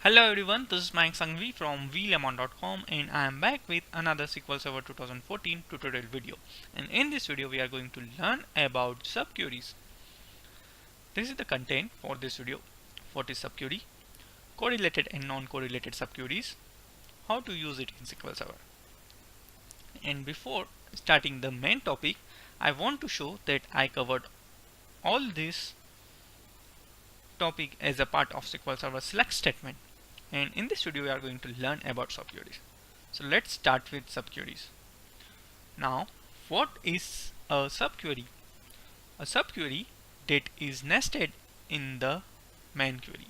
Hello everyone, this is Mike Sangvi from vlemon.com and I am back with another SQL Server 2014 tutorial video. And in this video we are going to learn about subqueries. This is the content for this video. What is subquery? Correlated and non-correlated subqueries. How to use it in SQL Server. And before starting the main topic, I want to show that I covered all this topic as a part of SQL Server select statement. And in this video we are going to learn about subqueries. So let's start with subqueries. Now, what is a subquery? A subquery that is nested in the main query.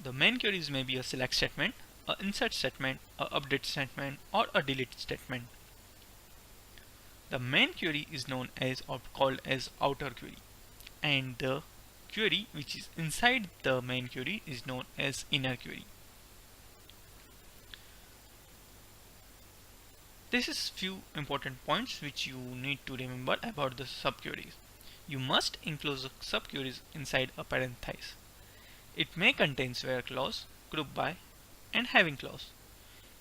The main queries may be a select statement, a insert statement, a update statement, or a delete statement. The main query is known as or called as outer query, and the query which is inside the main query is known as inner query. This is few important points which you need to remember about the subqueries. You must include the subqueries inside a parenthesis. It may contain where clause, group by, and having clause.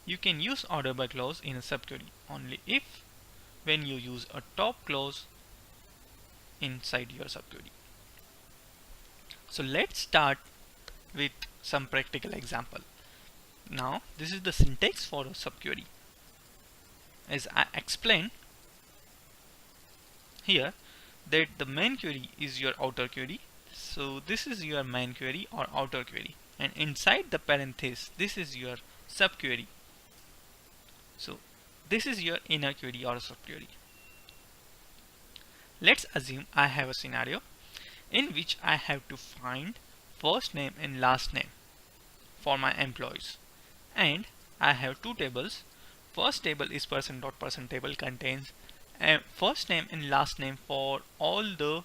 You can use order by clause in a subquery only if when you use a top clause inside your subquery. So let's start with some practical example. Now this is the syntax for a subquery. As I explained here that the main query is your outer query. So this is your main query or outer query, and inside the parenthesis this is your subquery. So this is your inner query or subquery. Let's assume I have a scenario in which I have to find first name and last name for my employees, and I have two tables. First table is person.person table, contains first name and last name for all the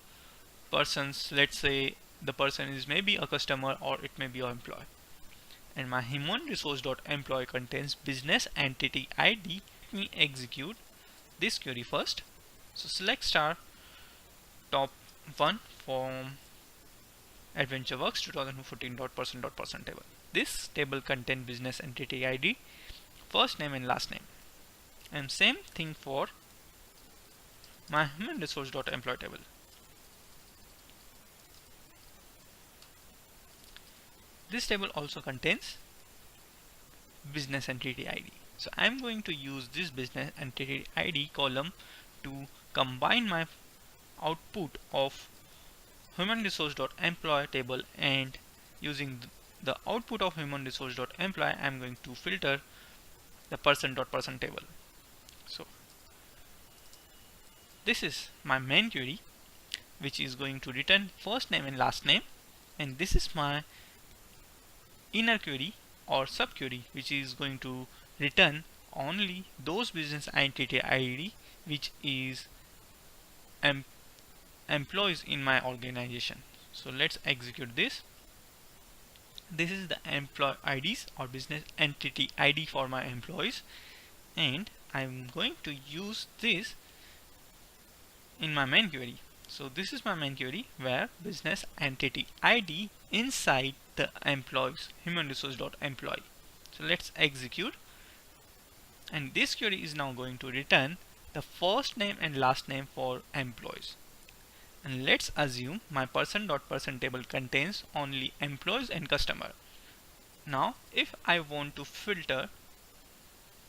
persons. Let's say the person is maybe a customer or it may be an employee. And my human resource.employee contains business entity ID. Let me execute this query first. So select star top 1 from AdventureWorks 2014.person.person table. This table contains business entity ID, first name and last name. And same thing for my human resource.employee table. This table also contains business entity ID. So I'm going to use this business entity ID column to combine my output of human resource.employee table, and using the output of human resource.employee I'm going to filter the person.person table. So this is my main query which is going to return first name and last name, and this is my inner query or subquery which is going to return only those business entity ID which is employees in my organization. So let's execute this. This is the employee IDs or business entity ID for my employees, and I'm going to use this in my main query. So this is my main query where business entity ID inside the employees human resource.employee. So let's execute, and this query is now going to return the first name and last name for employees. And let's assume my person.person table contains only employees and customer. Now if I want to filter,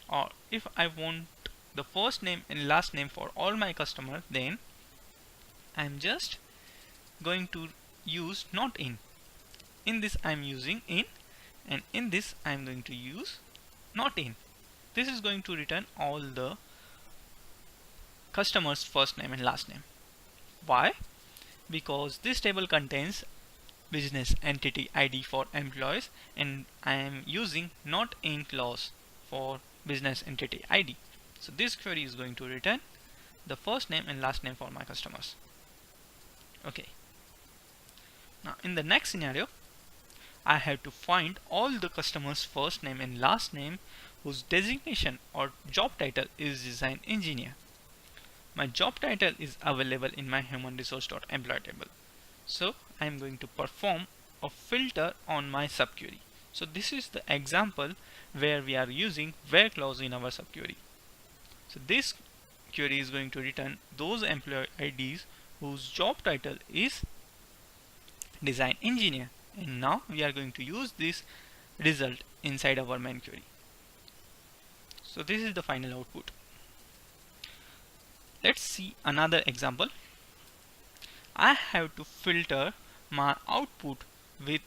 or if I want the first name and last name for all my customers, then I'm just going to use not in. In this I'm using in, and in this I'm going to use not in. This is going to return all the customers' first name and last name. Why? Because this table contains business entity ID for employees, and I am using not in clause for business entity ID. So this query is going to return the first name and last name for my customers. Okay. Now in the next scenario, I have to find all the customers' first name and last name whose designation or job title is design engineer. My job title is available in my human resource.employee table. So I'm going to perform a filter on my subquery. So this is the example where we are using where clause in our subquery. So this query is going to return those employee IDs whose job title is design engineer, and now we are going to use this result inside our main query. So this is the final output. Let's see another example. I have to filter my output with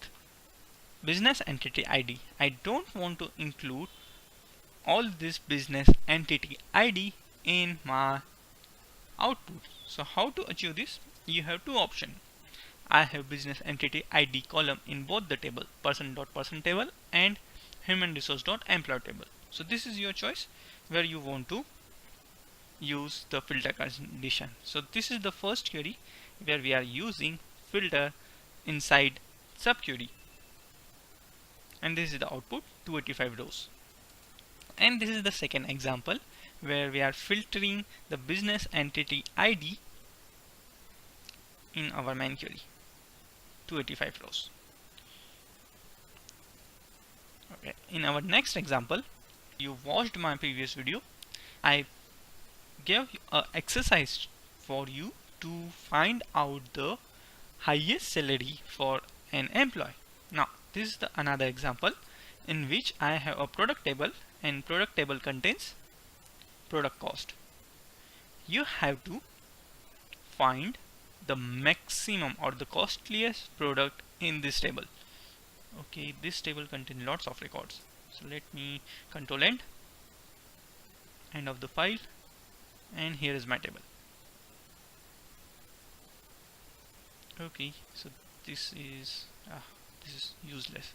business entity ID. I don't want to include all this business entity ID in my output. So how to achieve this? You have two options. I have business entity ID column in both the table, person.person table and human resource.employee table. So this is your choice where you want to use the filter condition. So this is the first query where we are using filter inside subquery, and this is the output 285 rows. And this is the second example where we are filtering the business entity ID in our main query, 285 rows. Okay, in our next example, you watched my previous video. I gave an exercise for you to find out the highest salary for an employee. Now this is the another example in which I have a product table, and product table contains product cost. You have to find the maximum or the costliest product in this table. Okay, this table contains lots of records. So let me control end of the file, and here is my table. Okay, so this is useless.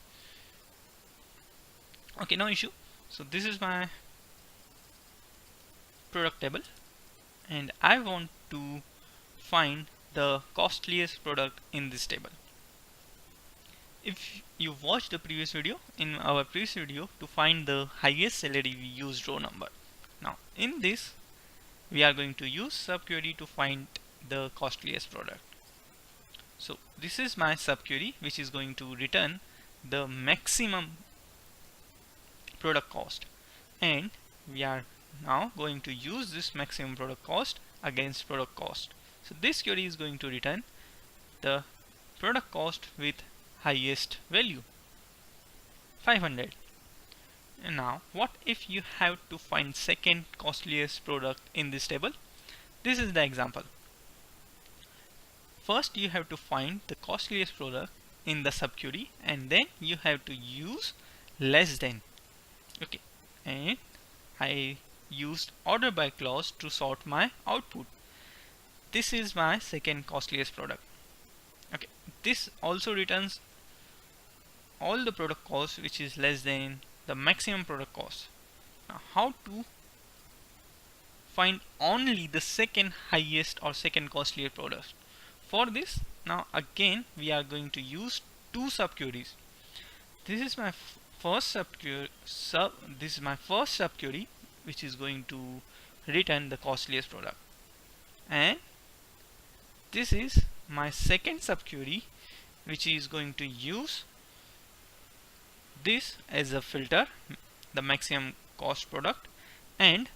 Okay, no issue. So this is my product table, and I want to find the costliest product in this table. If you watched the previous video, in our previous video, to find the highest salary we used row number. Now in this we are going to use subquery to find the costliest product. So this is my subquery which is going to return the maximum product cost, and we are now going to use this maximum product cost against product cost. So this query is going to return the product cost with highest value, 500. And now what if you have to find second costliest product in this table? This is the example. First you have to find the costliest product in the subquery, and then you have to use less than. Okay, and I used order by clause to sort my output. This is my second costliest product. Okay, this also returns all the product cost which is less than the maximum product cost. Now how to find only the second highest or second costliest product? For this, now again we are going to use two subqueries. This is my first subquery, which is going to return the costliest product, and this is my second subquery which is going to use this as a filter, the maximum cost product, and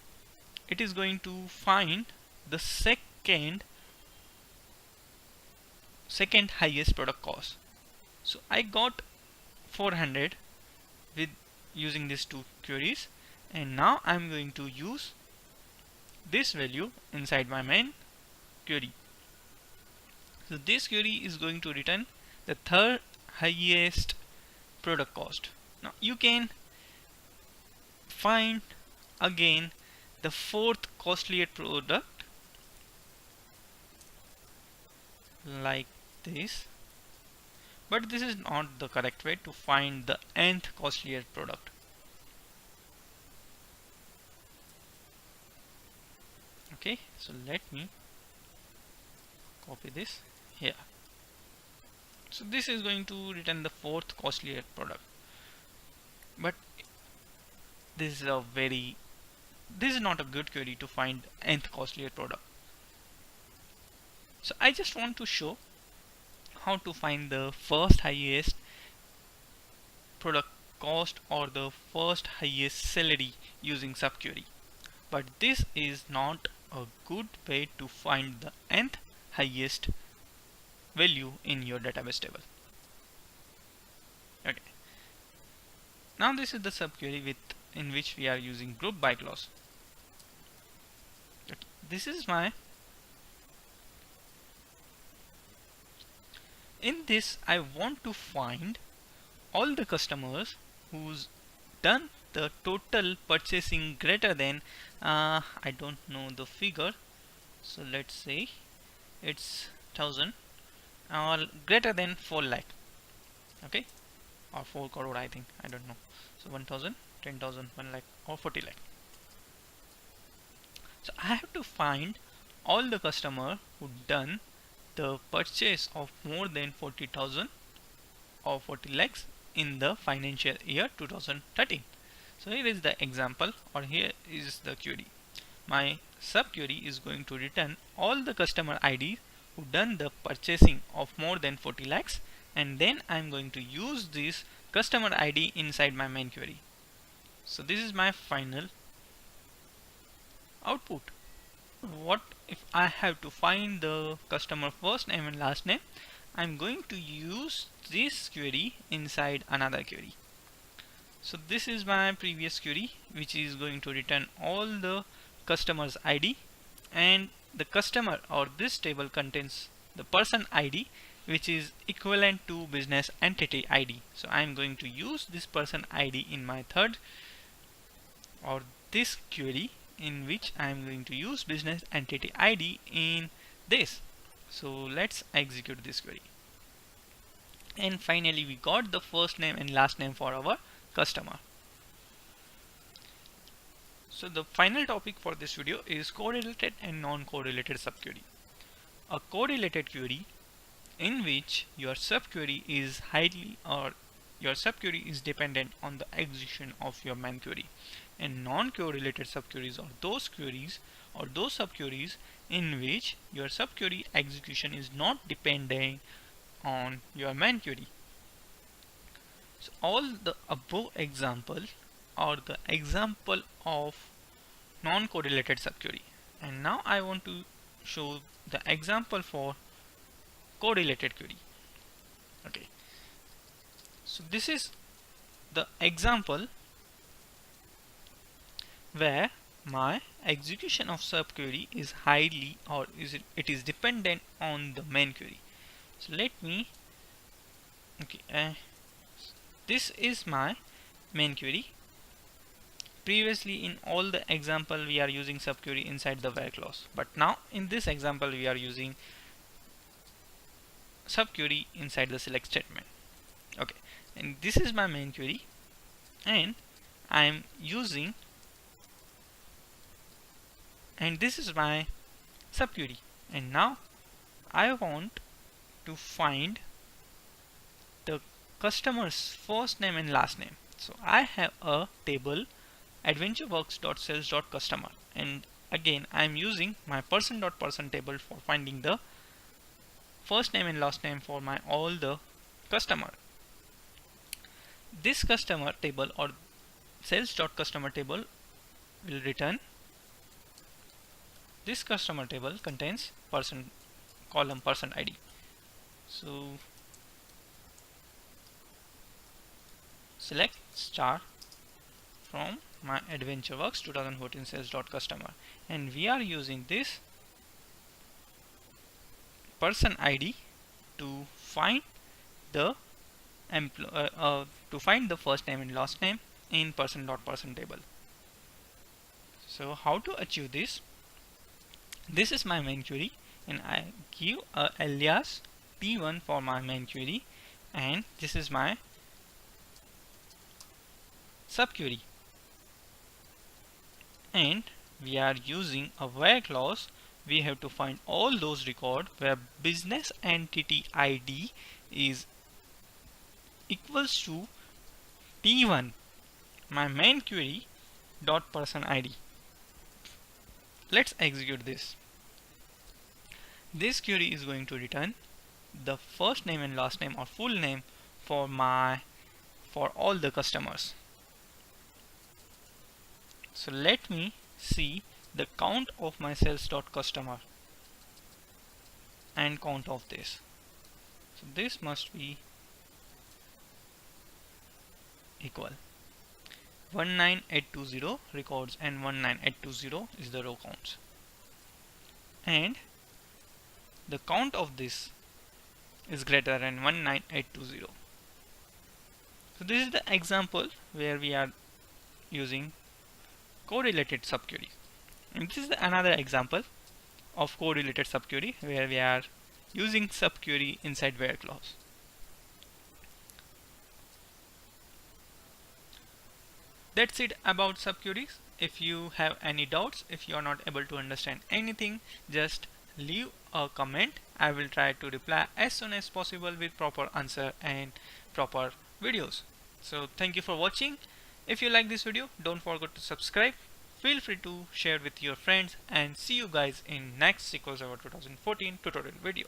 it is going to find the second highest product cost. So I got 400 with using these two queries, and now I'm going to use this value inside my main query. So this query is going to return the third highest product cost. Now you can find again the fourth costliest product like this, but this is not the correct way to find the nth costliest product. Okay, so let me copy this here. So this is going to return the fourth costliest product, but this is not a good query to find nth costliest product. So I just want to show how to find the first highest product cost or the first highest salary using subquery. But this is not a good way to find the nth highest value in your database table. Okay. Now this is the subquery in which we are using group by clause. Okay. This is my. In this, I want to find all the customers who's done the total purchasing greater than I don't know the figure, so let's say it's 1000 or greater than 4 lakh, okay, or 4 crore, I think, I don't know. So 1000, 10,000, 1 lakh or 40 lakh. So I have to find all the customer who done the purchase of more than 40,000 or 40 lakhs in the financial year 2013. So here is the example, or here is the query. My subquery is going to return all the customer ID who done the purchasing of more than 40 lakhs, and then I'm going to use this customer ID inside my main query. So this is my final output. What if I have to find the customer first name and last name? I'm going to use this query inside another query. So this is my previous query, which is going to return all the customers ID, and the customer or this table contains the person ID, which is equivalent to business entity ID. So I'm going to use this person ID in my third or this query, in which I'm going to use business entity ID in this. So let's execute this query. And finally we got the first name and last name for our customer. So the final topic for this video is correlated and non-correlated subquery. A correlated query in which your subquery is dependent on the execution of your main query, and non-correlated subqueries are those queries or those subqueries in which your subquery execution is not dependent on your main query. So all the above example are the example of non-correlated subquery, and now I want to show the example for correlated query. Okay, so this is the example where my execution of subquery is highly or it is dependent on the main query. So let me, okay, this is my main query. Previously in all the example we are using subquery inside the where clause, but now in this example we are using subquery inside the select statement. Okay, and this is my main query, and I am using, and this is my subquery, and now I want to find the customer's first name and last name. So I have a table adventureworks.sales.customer, and again I am using my person.person table for finding the first name and last name for my all the customer. This customer table or sales.customer table will return, this customer table contains person column person ID. So select star from my adventureworks 2014 sales.customer, and we are using this person ID to find the first name and last name in person.person table. So how to achieve this? This is my main query, and I give a alias t1 for my main query, and this is my subquery, and we are using a where clause. We have to find all those records where business entity ID is equals to t1 my main query dot person ID. Let's execute this. This query is going to return the first name and last name or full name for all the customers. So let me see the count of my sales.customer and count of this. So this must be equal 19820 records and 19820 is the row counts, and the count of this is greater than 19820. So this is the example where we are using correlated subquery, and this is another example of correlated subquery where we are using subquery inside where clause. That's it about subqueries. If you have any doubts, if you are not able to understand anything, just leave a comment. I will try to reply as soon as possible with proper answer and proper videos. So thank you for watching. If you like this video, don't forget to subscribe. Feel free to share with your friends, and see you guys in next SQL Server 2014 tutorial video.